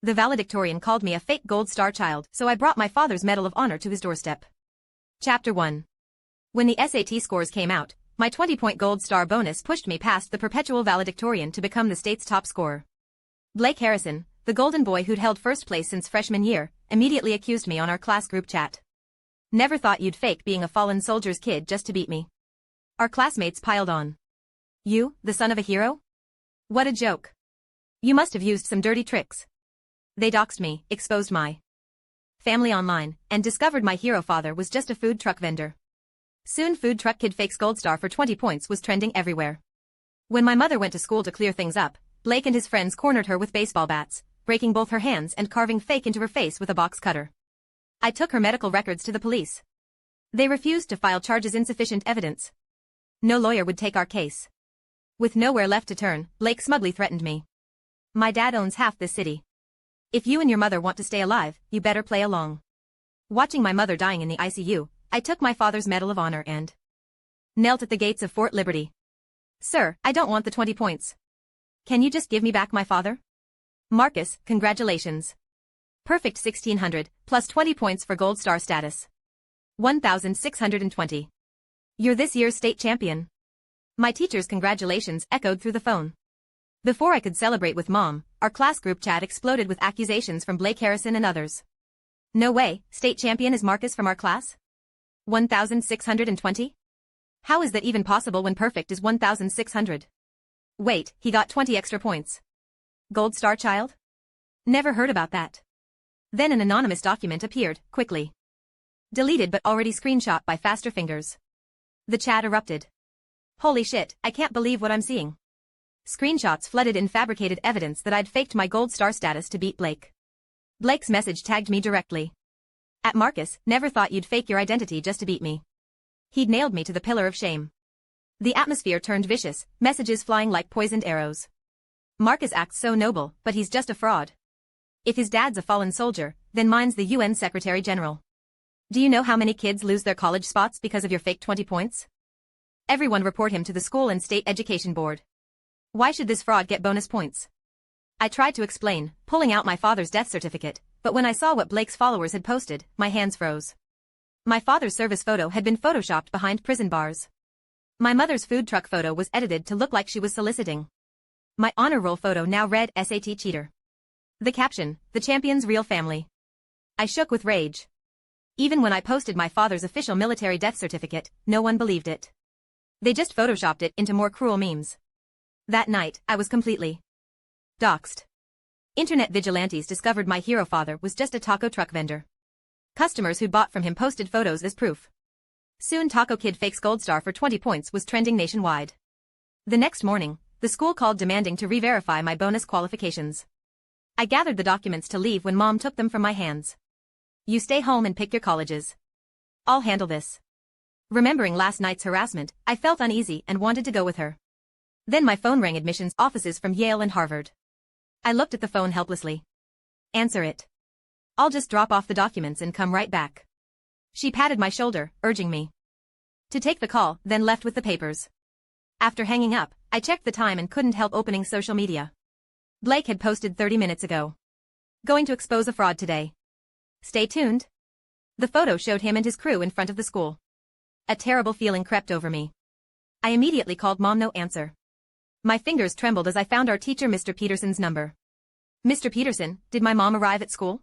The valedictorian called me a fake gold star child, so I brought my father's Medal of Honor to his doorstep. Chapter 1. When the SAT scores came out, my 20-point gold star bonus pushed me past the perpetual valedictorian to become the state's top scorer. Blake Harrison, the golden boy who'd held first place since freshman year, immediately accused me on our class group chat. Never thought you'd fake being a fallen soldier's kid just to beat me. Our classmates piled on. You, the son of a hero? What a joke. You must have used some dirty tricks. They doxed me, exposed my family online, and discovered my hero father was just a food truck vendor. Soon food truck kid fakes gold star for 20 points was trending everywhere. When my mother went to school to clear things up, Blake and his friends cornered her with baseball bats, breaking both her hands and carving fake into her face with a box cutter. I took her medical records to the police. They refused to file charges, insufficient evidence. No lawyer would take our case. With nowhere left to turn, Blake smugly threatened me. My dad owns half this city. If you and your mother want to stay alive, you better play along. Watching my mother dying in the ICU, I took my father's Medal of Honor and knelt at the gates of Fort Liberty. Sir, I don't want the 20 points. Can you just give me back my father? Marcus, congratulations. Perfect 1600, plus 20 points for gold star status. 1620. You're this year's state champion. My teacher's congratulations echoed through the phone. Before I could celebrate with Mom, our class group chat exploded with accusations from Blake Harrison and others. No way, state champion is Marcus from our class? 1620? How is that even possible when perfect is 1600? Wait, he got 20 extra points. Gold star child? Never heard about that. Then an anonymous document appeared, quickly deleted but already screenshot by faster fingers. The chat erupted. Holy shit, I can't believe what I'm seeing. Screenshots flooded in fabricated evidence that I'd faked my gold star status to beat Blake. Blake's message tagged me directly. At Marcus, never thought you'd fake your identity just to beat me. He'd nailed me to the pillar of shame. The atmosphere turned vicious, messages flying like poisoned arrows. Marcus acts so noble, but he's just a fraud. If his dad's a fallen soldier, then mine's the UN Secretary General. Do you know how many kids lose their college spots because of your fake 20 points? Everyone report him to the school and state education board. Why should this fraud get bonus points? I tried to explain, pulling out my father's death certificate, but when I saw what Blake's followers had posted, my hands froze. My father's service photo had been photoshopped behind prison bars. My mother's food truck photo was edited to look like she was soliciting. My honor roll photo now read SAT cheater. The caption, the champion's real family. I shook with rage. Even when I posted my father's official military death certificate, no one believed it. They just photoshopped it into more cruel memes. That night, I was completely doxxed. Internet vigilantes discovered my hero father was just a taco truck vendor. Customers who bought from him posted photos as proof. Soon Taco Kid fakes gold star for 20 points was trending nationwide. The next morning, the school called demanding to re-verify my bonus qualifications. I gathered the documents to leave when Mom took them from my hands. You stay home and pick your colleges. I'll handle this. Remembering last night's harassment, I felt uneasy and wanted to go with her. Then my phone rang, admissions offices from Yale and Harvard. I looked at the phone helplessly. Answer it. I'll just drop off the documents and come right back. She patted my shoulder, urging me to take the call, then left with the papers. After hanging up, I checked the time and couldn't help opening social media. Blake had posted 30 minutes ago. Going to expose a fraud today. Stay tuned. The photo showed him and his crew in front of the school. A terrible feeling crept over me. I immediately called Mom, no answer. My fingers trembled as I found our teacher Mr. Peterson's number. Mr. Peterson, did my mom arrive at school?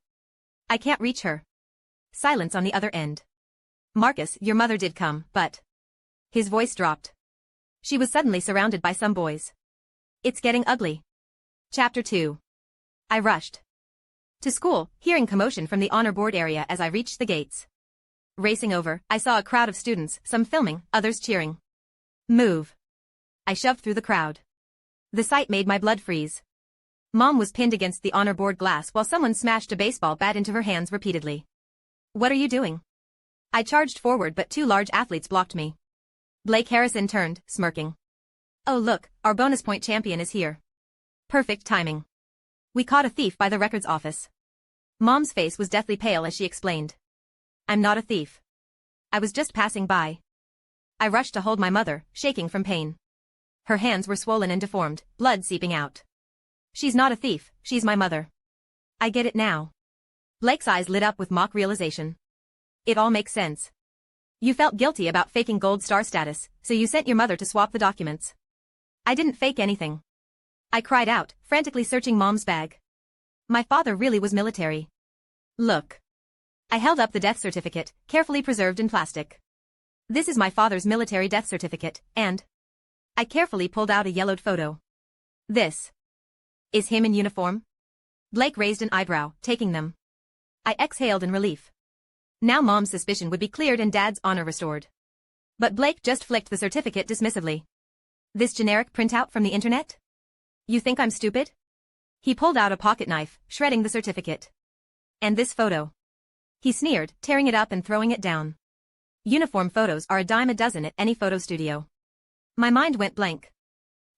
I can't reach her. Silence on the other end. Marcus, your mother did come, but... His voice dropped. She was suddenly surrounded by some boys. It's getting ugly. Chapter 2. I rushed to school, hearing commotion from the honor board area as I reached the gates. Racing over, I saw a crowd of students, some filming, others cheering. Move. I shoved through the crowd. The sight made my blood freeze. Mom was pinned against the honor board glass while someone smashed a baseball bat into her hands repeatedly. What are you doing? I charged forward, but two large athletes blocked me. Blake Harrison turned, smirking. Oh look, our bonus point champion is here. Perfect timing. We caught a thief by the records office. Mom's face was deathly pale as she explained. I'm not a thief. I was just passing by. I rushed to hold my mother, shaking from pain. Her hands were swollen and deformed, blood seeping out. She's not a thief, she's my mother. I get it now. Blake's eyes lit up with mock realization. It all makes sense. You felt guilty about faking gold star status, so you sent your mother to swap the documents. I didn't fake anything. I cried out, frantically searching Mom's bag. My father really was military. Look. I held up the death certificate, carefully preserved in plastic. This is my father's military death certificate, and I carefully pulled out a yellowed photo. This is him in uniform? Blake raised an eyebrow, taking them. I exhaled in relief. Now Mom's suspicion would be cleared and Dad's honor restored. But Blake just flicked the certificate dismissively. This generic printout from the internet? You think I'm stupid? He pulled out a pocket knife, shredding the certificate. And this photo. He sneered, tearing it up and throwing it down. Uniform photos are a dime a dozen at any photo studio. My mind went blank.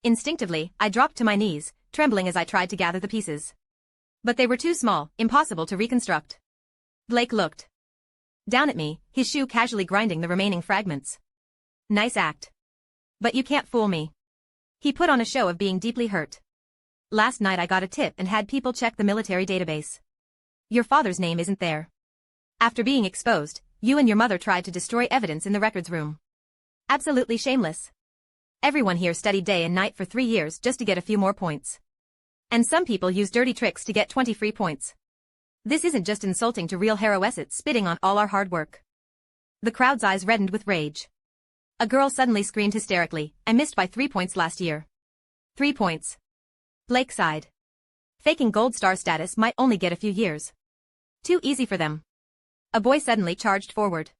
Instinctively, I dropped to my knees, trembling as I tried to gather the pieces. But they were too small, impossible to reconstruct. Blake looked down at me, his shoe casually grinding the remaining fragments. Nice act. But you can't fool me. He put on a show of being deeply hurt. Last night I got a tip and had people check the military database. Your father's name isn't there. After being exposed, you and your mother tried to destroy evidence in the records room. Absolutely shameless. Everyone here studied day and night for 3 years just to get a few more points. And some people use dirty tricks to get 20 free points. This isn't just insulting to real heroessets spitting on all our hard work. The crowd's eyes reddened with rage. A girl suddenly screamed hysterically, I missed by 3 points last year. 3 points. Blake sighed. Faking gold star status might only get a few years. Too easy for them. A boy suddenly charged forward.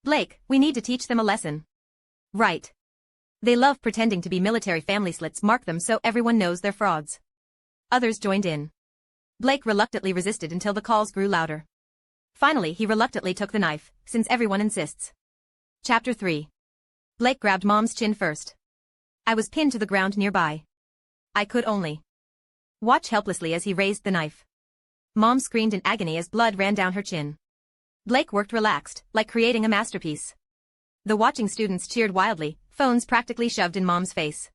Blake, we need to teach them a lesson. Right. They love pretending to be military family slits, mark them so everyone knows they're frauds. Others joined in. Blake reluctantly resisted until the calls grew louder. Finally he reluctantly took the knife, since everyone insists. Chapter 3. Blake grabbed Mom's chin first. I was pinned to the ground nearby. I could only watch helplessly as he raised the knife. Mom screamed in agony as blood ran down her chin. Blake worked relaxed, like creating a masterpiece. The watching students cheered wildly, phones practically shoved in Mom's face.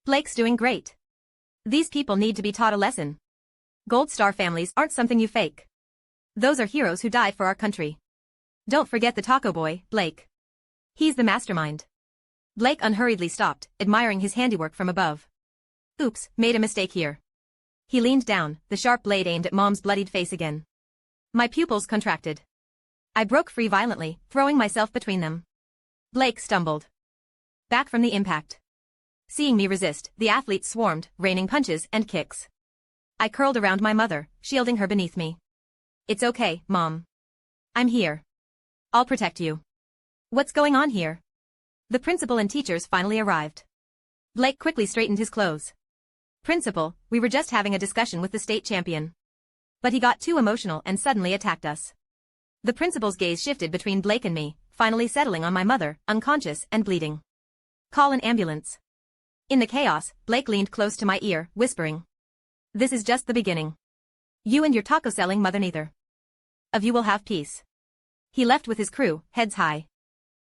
Blake's doing great. These people need to be taught a lesson. Gold star families aren't something you fake. Those are heroes who died for our country. Don't forget the taco boy, Blake. He's the mastermind. Blake unhurriedly stopped, admiring his handiwork from above. Oops, made a mistake here. He leaned down, the sharp blade aimed at Mom's bloodied face again. My pupils contracted. I broke free violently, throwing myself between them. Blake stumbled back from the impact. Seeing me resist, the athletes swarmed, raining punches and kicks. I curled around my mother, shielding her beneath me. It's okay, Mom. I'm here. I'll protect you. What's going on here? The principal and teachers finally arrived. Blake quickly straightened his clothes. Principal, we were just having a discussion with the state champion. But he got too emotional and suddenly attacked us. The principal's gaze shifted between Blake and me, finally settling on my mother, unconscious and bleeding. Call an ambulance. In the chaos, Blake leaned close to my ear, whispering. This is just the beginning. You and your taco-selling mother neither of you will have peace. He left with his crew, heads high.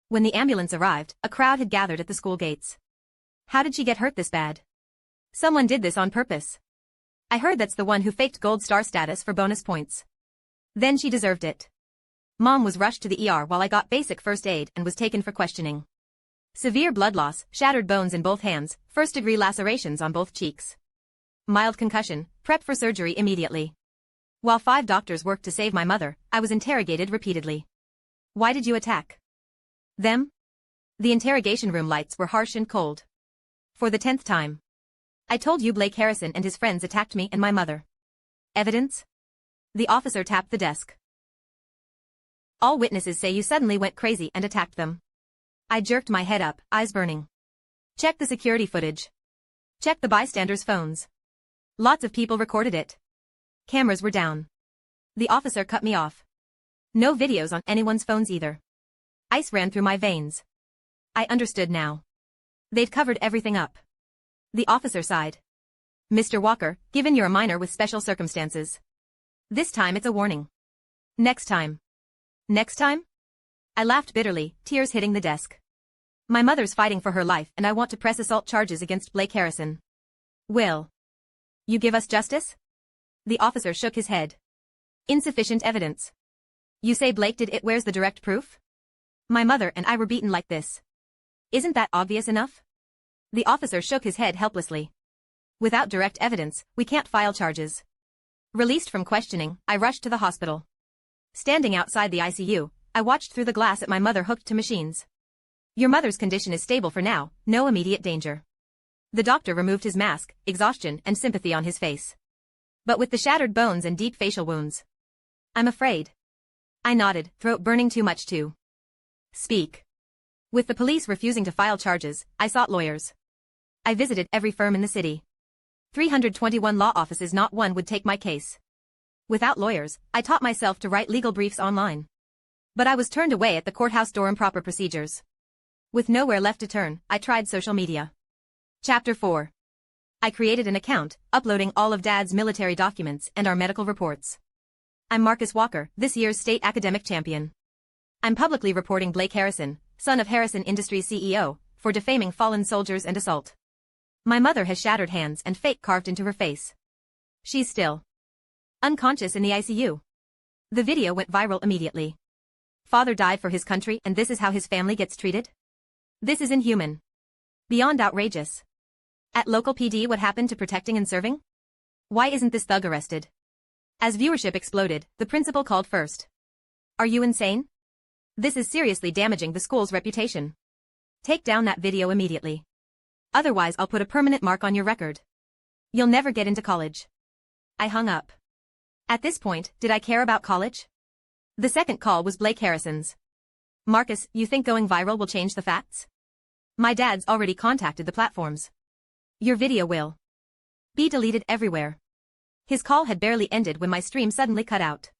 When the ambulance arrived, a crowd had gathered at the school gates. How did she get hurt this bad? Someone did this on purpose. I heard that's the one who faked gold star status for bonus points. Then she deserved it. Mom was rushed to the ER while I got basic first aid and was taken for questioning. Severe blood loss, shattered bones in both hands, first-degree lacerations on both cheeks. Mild concussion, prep for surgery immediately. While 5 doctors worked to save my mother, I was interrogated repeatedly. Why did you attack them? The interrogation room lights were harsh and cold. For the 10th time. I told you Blake Harrison and his friends attacked me and my mother. Evidence? The officer tapped the desk. All witnesses say you suddenly went crazy and attacked them. I jerked my head up, eyes burning. Check the security footage. Check the bystanders' phones. Lots of people recorded it. Cameras were down. The officer cut me off. No videos on anyone's phones either. Ice ran through my veins. I understood now. They'd covered everything up. The officer sighed. Mr. Walker, given you're a minor with special circumstances. This time it's a warning. Next time. Next time? I laughed bitterly, tears hitting the desk. My mother's fighting for her life and I want to press assault charges against Blake Harrison. Will you give us justice? The officer shook his head. Insufficient evidence. You say Blake did it? Where's the direct proof? My mother and I were beaten like this. Isn't that obvious enough? The officer shook his head helplessly. Without direct evidence, we can't file charges. Released from questioning, I rushed to the hospital. Standing outside the ICU, I watched through the glass at my mother hooked to machines. Your mother's condition is stable for now, no immediate danger. The doctor removed his mask, exhaustion and sympathy on his face. But with the shattered bones and deep facial wounds. I'm afraid. I nodded, throat burning too much to speak. With the police refusing to file charges, I sought lawyers. I visited every firm in the city. 321 law offices, not one would take my case. Without lawyers, I taught myself to write legal briefs online. But I was turned away at the courthouse door. Improper procedures. With nowhere left to turn, I tried social media. Chapter 4. I created an account, uploading all of Dad's military documents and our medical reports. I'm Marcus Walker, this year's state academic champion. I'm publicly reporting Blake Harrison, son of Harrison Industries CEO, for defaming fallen soldiers and assault. My mother has shattered hands and fate carved into her face. She's still unconscious in the ICU. The video went viral immediately. Father died for his country and this is how his family gets treated? This is inhuman. Beyond outrageous. At local PD, what happened to protecting and serving? Why isn't this thug arrested? As viewership exploded, the principal called first. Are you insane? This is seriously damaging the school's reputation. Take down that video immediately. Otherwise I'll put a permanent mark on your record. You'll never get into college. I hung up. At this point, did I care about college? The second call was Blake Harrison's. Marcus, you think going viral will change the facts? My dad's already contacted the platforms. Your video will be deleted everywhere. His call had barely ended when my stream suddenly cut out.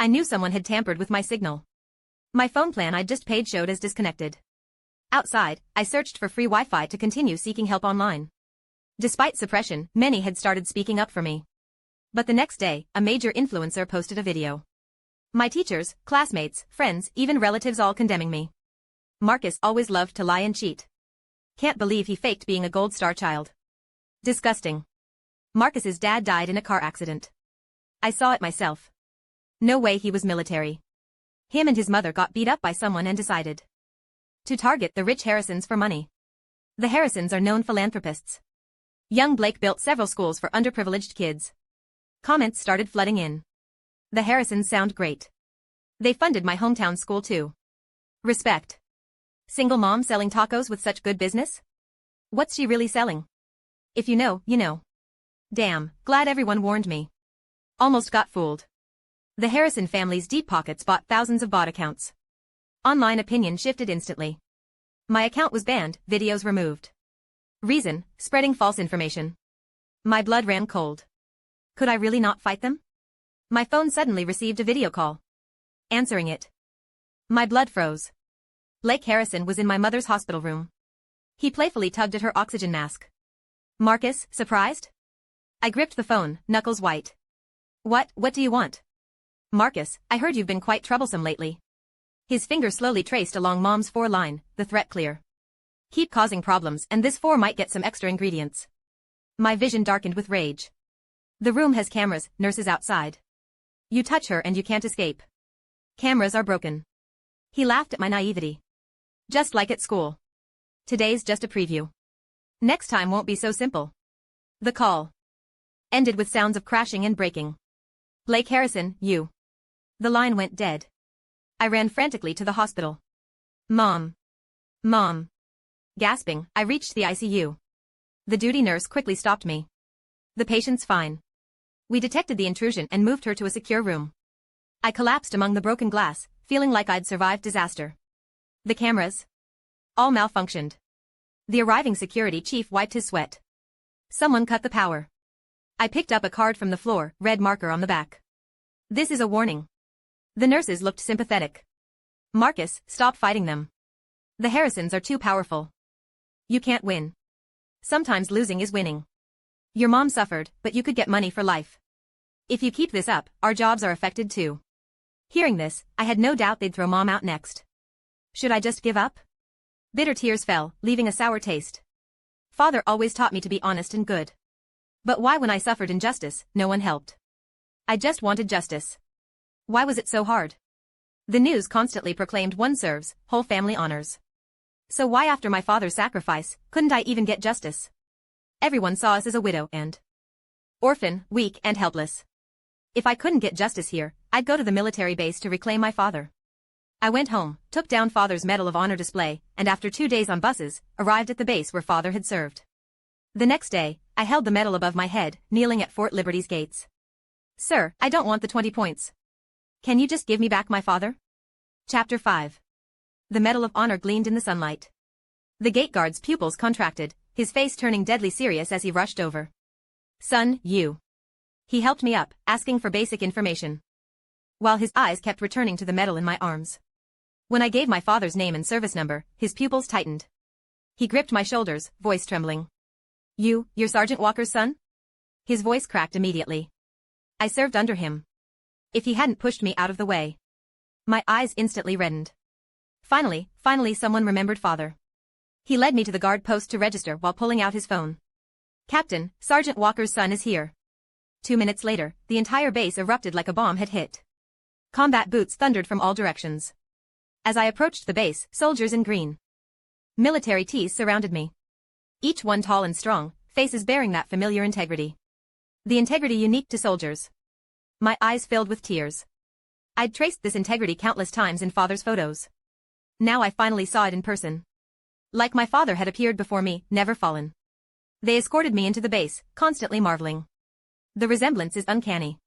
I knew someone had tampered with my signal. My phone plan I'd just paid showed as disconnected. Outside, I searched for free Wi-Fi to continue seeking help online. Despite suppression, many had started speaking up for me. But the next day, a major influencer posted a video. My teachers, classmates, friends, even relatives all condemning me. Marcus always loved to lie and cheat. Can't believe he faked being a gold star child. Disgusting. Marcus's dad died in a car accident. I saw it myself. No way he was military. Him and his mother got beat up by someone and decided to target the rich Harrisons for money. The Harrisons are known philanthropists. Young Blake built several schools for underprivileged kids. Comments started flooding in. The Harrisons sound great. They funded my hometown school too. Respect. Single mom selling tacos with such good business? What's she really selling? If you know, you know. Damn, glad everyone warned me. Almost got fooled. The Harrison family's deep pockets bought thousands of bot accounts. Online opinion shifted instantly. My account was banned, videos removed. Reason, spreading false information. My blood ran cold. Could I really not fight them? My phone suddenly received a video call. Answering it. My blood froze. Blake Harrison was in my mother's hospital room. He playfully tugged at her oxygen mask. Marcus, surprised? I gripped the phone, knuckles white. What do you want? Marcus, I heard you've been quite troublesome lately. His finger slowly traced along Mom's 4 line, the threat clear. Keep causing problems and this 4 might get some extra ingredients. My vision darkened with rage. The room has cameras, nurses outside. You touch her and you can't escape. Cameras are broken. He laughed at my naivety. Just like at school. Today's just a preview. Next time won't be so simple. The call ended with sounds of crashing and breaking. Blake Harrison, you. The line went dead. I ran frantically to the hospital. Mom. Mom. Gasping, I reached the ICU. The duty nurse quickly stopped me. The patient's fine. We detected the intrusion and moved her to a secure room. I collapsed among the broken glass, feeling like I'd survived disaster. The cameras all malfunctioned. The arriving security chief wiped his sweat. Someone cut the power. I picked up a card from the floor, red marker on the back. This is a warning. The nurses looked sympathetic. Marcus, stop fighting them. The Harrisons are too powerful. You can't win. Sometimes losing is winning. Your mom suffered, but you could get money for life. If you keep this up, our jobs are affected too. Hearing this, I had no doubt they'd throw Mom out next. Should I just give up? Bitter tears fell, leaving a sour taste. Father always taught me to be honest and good. But why when I suffered injustice, no one helped? I just wanted justice. Why was it so hard? The news constantly proclaimed one serves, whole family honors. So why after my father's sacrifice, couldn't I even get justice? Everyone saw us as a widow and orphan, weak and helpless. If I couldn't get justice here, I'd go to the military base to reclaim my father. I went home, took down father's Medal of Honor display, and after 2 days on buses, arrived at the base where father had served. The next day, I held the medal above my head, kneeling at Fort Liberty's gates. Sir, I don't want the 20 points. Can you just give me back my father? Chapter 5. The Medal of Honor gleamed in the sunlight. The gate guard's pupils contracted, his face turning deadly serious as he rushed over. Son, you. He helped me up, asking for basic information, while his eyes kept returning to the medal in my arms. When I gave my father's name and service number, his pupils tightened. He gripped my shoulders, voice trembling. You're Sergeant Walker's son? His voice cracked immediately. I served under him. If he hadn't pushed me out of the way. My eyes instantly reddened. Finally someone remembered father. He led me to the guard post to register while pulling out his phone. Captain, Sergeant Walker's son is here. 2 minutes later, the entire base erupted like a bomb had hit. Combat boots thundered from all directions. As I approached the base, soldiers in green military tees surrounded me. Each one tall and strong, faces bearing that familiar integrity. The integrity unique to soldiers. My eyes filled with tears. I'd traced this integrity countless times in father's photos. Now I finally saw it in person. Like my father had appeared before me, never fallen. They escorted me into the base, constantly marveling. The resemblance is uncanny.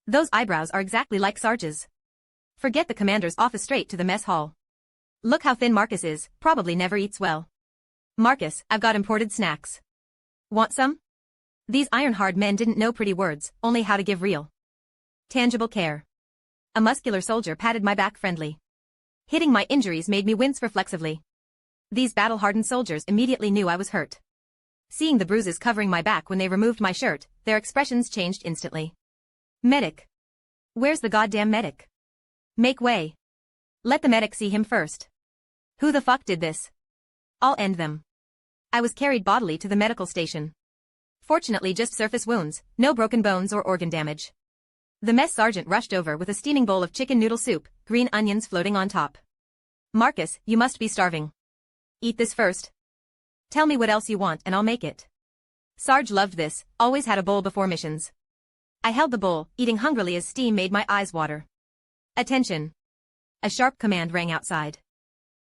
Those eyebrows are exactly like Sarge's. Forget the commander's office, straight to the mess hall. Look how thin Marcus is, probably never eats well. Marcus, I've got imported snacks. Want some? These iron-hard men didn't know pretty words, only how to give real, tangible care. A muscular soldier patted my back friendly. Hitting my injuries made me wince reflexively. These battle-hardened soldiers immediately knew I was hurt. Seeing the bruises covering my back when they removed my shirt, their expressions changed instantly. Medic. Where's the goddamn medic? Make way. Let the medic see him first. Who the fuck did this? I'll end them. I was carried bodily to the medical station. Fortunately just surface wounds, no broken bones or organ damage. The mess sergeant rushed over with a steaming bowl of chicken noodle soup, green onions floating on top. Marcus, you must be starving. Eat this first. Tell me what else you want and I'll make it. Sarge loved this, always had a bowl before missions. I held the bowl, eating hungrily as steam made my eyes water. Attention. A sharp command rang outside.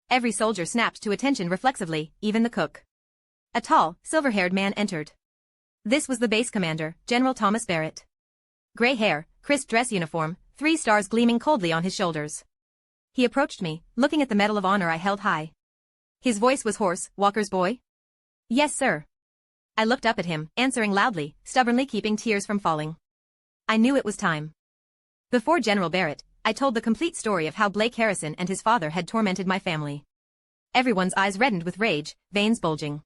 Every soldier snapped to attention reflexively, even the cook. A tall, silver-haired man entered. This was the base commander, General Thomas Barrett. Gray hair, crisp dress uniform, 3 stars gleaming coldly on his shoulders. He approached me, looking at the Medal of Honor I held high. His voice was hoarse. Walker's boy? Yes, sir. I looked up at him, answering loudly, stubbornly keeping tears from falling. I knew it was time. Before General Barrett, I told the complete story of how Blake Harrison and his father had tormented my family. Everyone's eyes reddened with rage, veins bulging.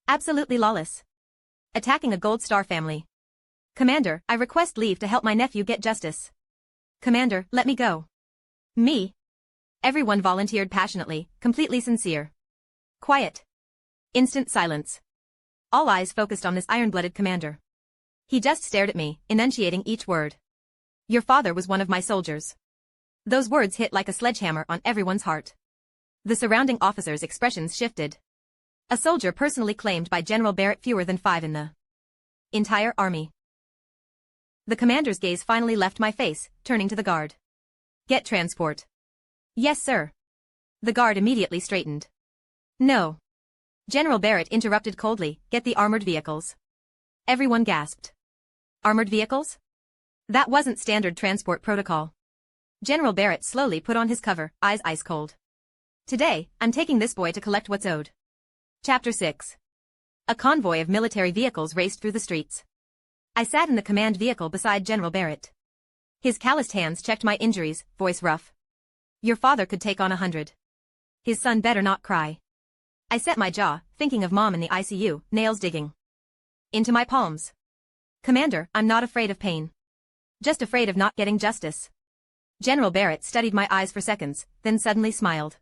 Absolutely lawless. Attacking a Gold Star family. Commander, I request leave to help my nephew get justice. Commander, let me go. Me? Everyone volunteered passionately, completely sincere. Quiet. Instant silence. All eyes focused on this iron-blooded commander. He just stared at me, enunciating each word. Your father was one of my soldiers. Those words hit like a sledgehammer on everyone's heart. The surrounding officers' expressions shifted. A soldier personally claimed by General Barrett, fewer than 5 in the entire army. The commander's gaze finally left my face, turning to the guard. Get transport. Yes, sir. The guard immediately straightened. No. General Barrett interrupted coldly, get the armored vehicles. Everyone gasped. Armored vehicles? That wasn't standard transport protocol. General Barrett slowly put on his cover, eyes ice cold. Today, I'm taking this boy to collect what's owed. Chapter 6. A convoy of military vehicles raced through the streets. I sat in the command vehicle beside General Barrett. His calloused hands checked my injuries, voice rough. Your father could take on 100. His son better not cry. I set my jaw, thinking of Mom in the ICU, nails digging into my palms. Commander, I'm not afraid of pain. Just afraid of not getting justice. General Barrett studied my eyes for seconds, then suddenly smiled.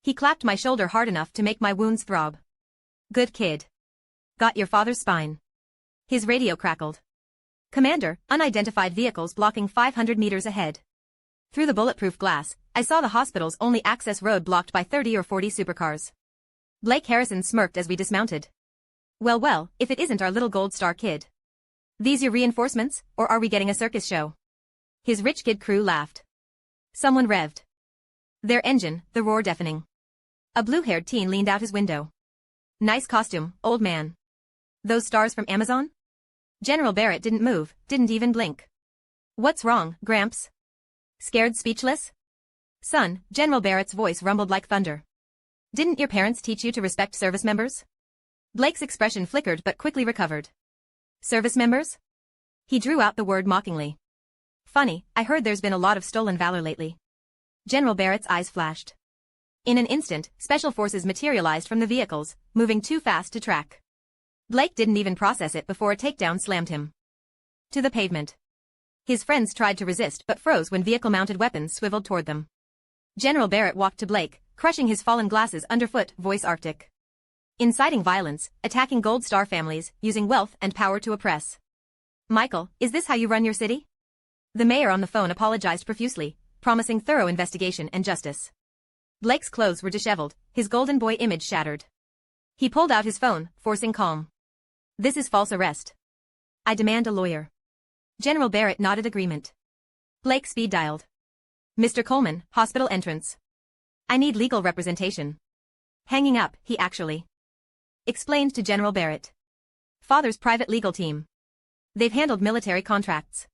He clapped my shoulder hard enough to make my wounds throb. Good kid. Got your father's spine. His radio crackled. Commander, unidentified vehicles blocking 500 meters ahead. Through the bulletproof glass, I saw the hospital's only access road blocked by 30 or 40 supercars. Blake Harrison smirked as we dismounted. Well well, if it isn't our little Gold Star kid. These your reinforcements, or are we getting a circus show? His rich kid crew laughed. Someone revved their engine, the roar deafening. A blue-haired teen leaned out his window. Nice costume, old man. Those stars from Amazon? General Barrett didn't move, didn't even blink. What's wrong, Gramps? Scared speechless? Son, General Barrett's voice rumbled like thunder. Didn't your parents teach you to respect service members? Blake's expression flickered but quickly recovered. Service members? He drew out the word mockingly. Funny, I heard there's been a lot of stolen valor lately. General Barrett's eyes flashed. In an instant, special forces materialized from the vehicles, moving too fast to track. Blake didn't even process it before a takedown slammed him to the pavement. His friends tried to resist but froze when vehicle-mounted weapons swiveled toward them. General Barrett walked to Blake, crushing his fallen glasses underfoot, voice arctic. Inciting violence, attacking Gold Star families, using wealth and power to oppress. Michael, is this how you run your city? The mayor on the phone apologized profusely, promising thorough investigation and justice. Blake's clothes were disheveled, his golden boy image shattered. He pulled out his phone, forcing calm. This is false arrest. I demand a lawyer. General Barrett nodded agreement. Blake speed dialed. Mr. Coleman, hospital entrance. I need legal representation. Hanging up, he actually explained to General Barrett. Father's private legal team. They've handled military contracts.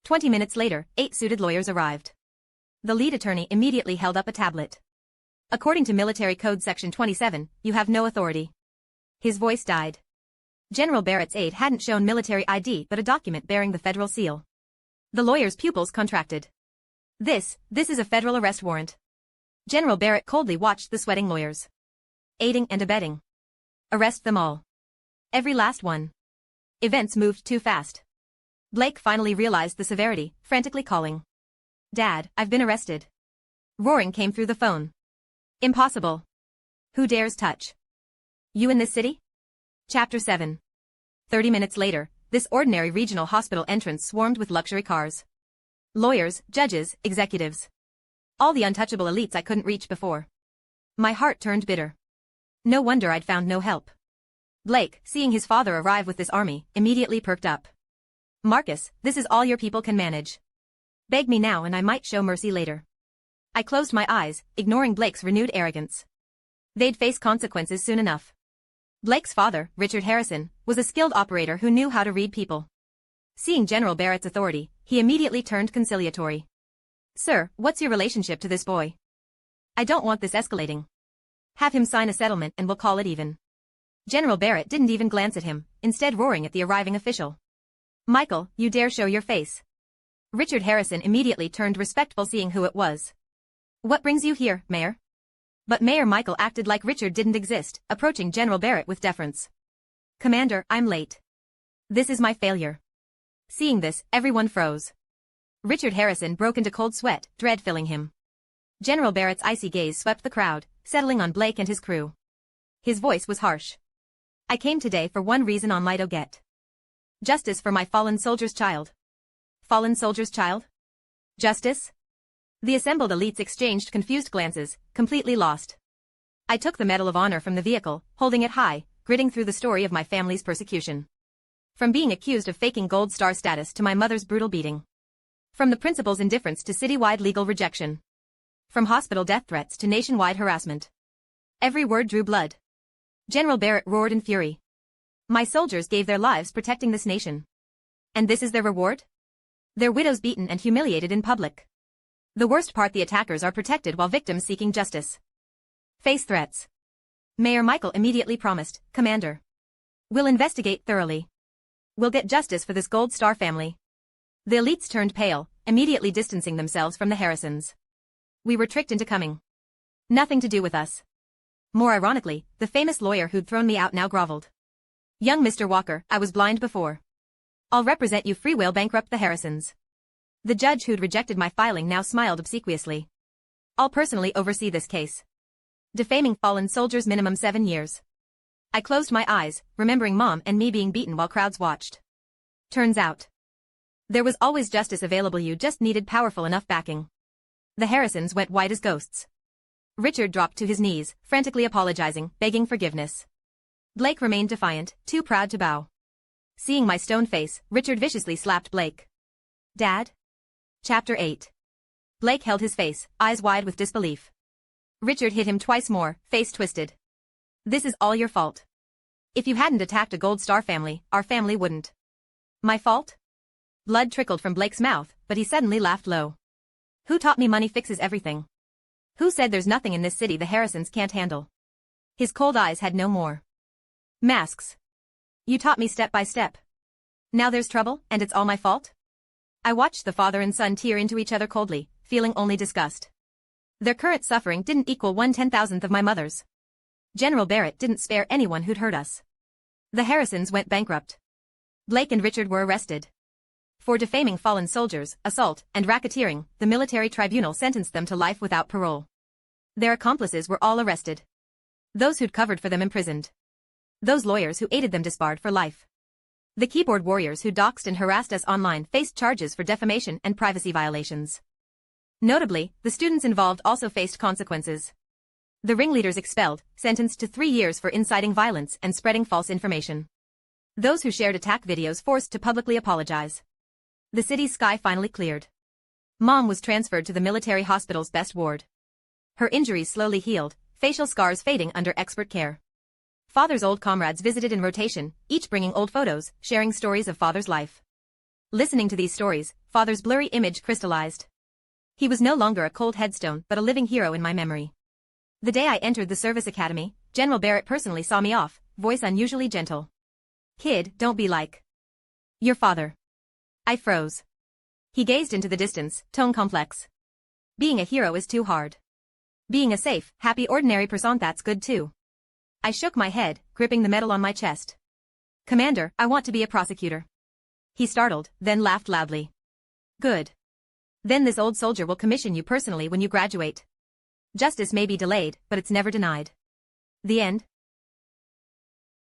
20 minutes later, 8 suited lawyers arrived. The lead attorney immediately held up a tablet. According to Military Code Section 27, you have no authority. His voice died. General Barrett's aide hadn't shown military ID but a document bearing the federal seal. The lawyer's pupils contracted. This is a federal arrest warrant. General Barrett coldly watched the sweating lawyers. Aiding and abetting. Arrest them all. Every last one. Events moved too fast. Blake finally realized the severity, frantically calling. Dad, I've been arrested. Roaring came through the phone. Impossible. Who dares touch you in this city? Chapter 7. 30 minutes later, this ordinary regional hospital entrance swarmed with luxury cars. Lawyers, judges, executives. All the untouchable elites I couldn't reach before. My heart turned bitter. No wonder I'd found no help. Blake, seeing his father arrive with this army, immediately perked up. Marcus, this is all your people can manage. Beg me now and I might show mercy later. I closed my eyes, ignoring Blake's renewed arrogance. They'd face consequences soon enough. Blake's father, Richard Harrison, was a skilled operator who knew how to read people. Seeing General Barrett's authority, he immediately turned conciliatory. Sir, what's your relationship to this boy? I don't want this escalating. Have him sign a settlement and we'll call it even. General Barrett didn't even glance at him, instead roaring at the arriving official. Michael, you dare show your face. Richard Harrison immediately turned respectful seeing who it was. What brings you here, Mayor? But Mayor Michael acted like Richard didn't exist, approaching General Barrett with deference. Commander, I'm late. This is my failure. Seeing this, everyone froze. Richard Harrison broke into cold sweat, dread filling him. General Barrett's icy gaze swept the crowd, settling on Blake and his crew. His voice was harsh. I came today for one reason on Lido Get. Justice for my fallen soldier's child. Fallen soldier's child? Justice? The assembled elites exchanged confused glances, completely lost. I took the Medal of Honor from the vehicle, holding it high, gritting through the story of my family's persecution. From being accused of faking Gold Star status to my mother's brutal beating. From the principal's indifference to citywide legal rejection. From hospital death threats to nationwide harassment. Every word drew blood. General Barrett roared in fury. My soldiers gave their lives protecting this nation. And this is their reward? Their widows beaten and humiliated in public. The worst part, the attackers are protected while victims seeking justice. Face threats. Mayor Michael immediately promised, Commander. We'll investigate thoroughly. We'll get justice for this Gold Star family. The elites turned pale, immediately distancing themselves from the Harrisons. We were tricked into coming. Nothing to do with us. More ironically, the famous lawyer who'd thrown me out now groveled. Young Mr. Walker, I was blind before. I'll represent you, free will bankrupt the Harrisons. The judge who'd rejected my filing now smiled obsequiously. I'll personally oversee this case. Defaming fallen soldiers, minimum 7 years. I closed my eyes, remembering Mom and me being beaten while crowds watched. Turns out, There was always justice available, you just needed powerful enough backing. The Harrisons went white as ghosts. Richard dropped to his knees, frantically apologizing, begging forgiveness. Blake remained defiant, too proud to bow. Seeing my stone face, Richard viciously slapped Blake. Dad? Chapter 8. Blake held his face, eyes wide with disbelief. Richard hit him twice more, face twisted. This is all your fault. If you hadn't attacked a Gold Star family, our family wouldn't. My fault? Blood trickled from Blake's mouth, but he suddenly laughed low. Who taught me money fixes everything? Who said there's nothing in this city the Harrisons can't handle? His cold eyes had no more masks. You taught me step by step. Now there's trouble, and it's all my fault? I watched the father and son tear into each other coldly, feeling only disgust. Their current suffering didn't equal 1/10,000th of my mother's. General Barrett didn't spare anyone who'd hurt us. The Harrisons went bankrupt. Blake and Richard were arrested. For defaming fallen soldiers, assault, and racketeering, the military tribunal sentenced them to life without parole. Their accomplices were all arrested. Those who'd covered for them imprisoned. Those lawyers who aided them disbarred for life. The keyboard warriors who doxed and harassed us online faced charges for defamation and privacy violations. Notably, the students involved also faced consequences. The ringleaders expelled, sentenced to 3 years for inciting violence and spreading false information. Those who shared attack videos forced to publicly apologize. The city's sky finally cleared. Mom was transferred to the military hospital's best ward. Her injuries slowly healed, facial scars fading under expert care. Father's old comrades visited in rotation, each bringing old photos, sharing stories of Father's life. Listening to these stories, Father's blurry image crystallized. He was no longer a cold headstone but a living hero in my memory. The day I entered the service academy, General Barrett personally saw me off, voice unusually gentle. Kid, don't be like your father. I froze. He gazed into the distance, tone complex. Being a hero is too hard. Being a safe, happy ordinary person, that's good too. I shook my head, gripping the medal on my chest. Commander, I want to be a prosecutor. He startled, then laughed loudly. Good. Then this old soldier will commission you personally when you graduate. Justice may be delayed, but it's never denied. The end.